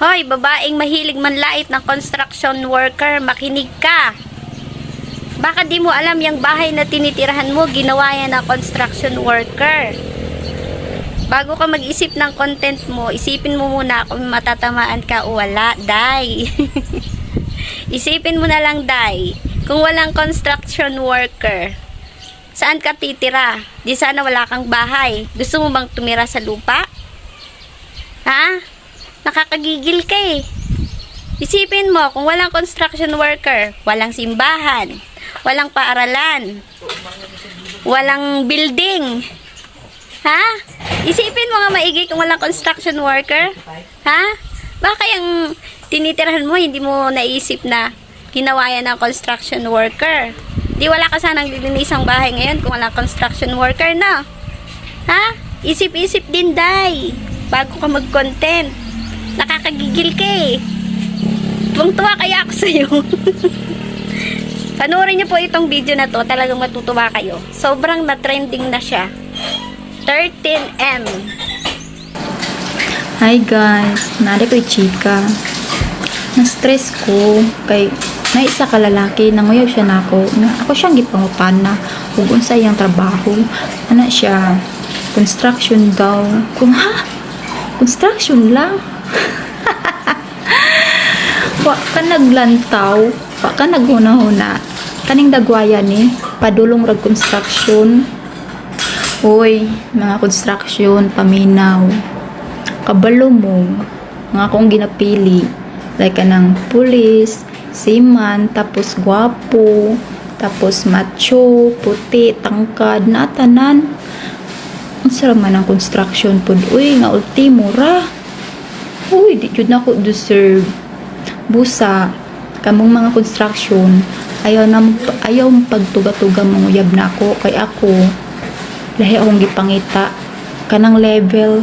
Hoy, babaeng mahilig manlait ng construction worker, makinig ka. Baka di mo alam yung bahay na tinitirahan mo, ginawa yan ng construction worker. Bago ka mag-isip ng content mo, isipin mo muna kung matatamaan ka o wala, day. Isipin mo na lang, day, kung walang construction worker, saan ka titira? Di sana wala kang bahay. Gusto mo bang tumira sa lupa? Ha? Nakakagigil ka eh. Isipin mo, kung walang construction worker, walang simbahan, walang paaralan, walang building. Ha? Isipin mo nga maigi kung walang construction worker. Ha? Baka yung tinitirahan mo, hindi mo naisip na ginawa yan ng construction worker. Di wala ka sanang lilinisang bahay ngayon kung walang construction worker, no? Ha? Isip-isip din, day. Bago ka mag-content. Nakakagigil ka eh. Tuwang-tuwa kaya ako sa'yo. Panoorin niyo po itong video na to. Talagang matutuwa kayo. Sobrang na-trending na siya. 13M. Hi guys, nari ko'y chika. Na-stress ko kay na isa ka lalaki, nanguyaw siya na ako. Ako siyang gipangutan na kung unsa iyang trabaho. Ano siya? Construction daw. Kung ha? Construction lang? Wa ka naglantaw, wa ka naghuna-huna. Kaning dagwaya ni, padulong rag construction. Uy, mga construction, paminaw. Kabalo mo, mga akong ginapili. Like kanang pulis, seaman, tapos gwapo, tapos macho, puti, tangkad, natanan. Ang sarap man ang construction pod. Uy, nga ultimo ra. Uy, di jud na ko deserve. Busa, kamong mga construction, ayaw pagtuga-tuga manguyab na ako. Kay ako, lahi akong gipangita. Kanang level,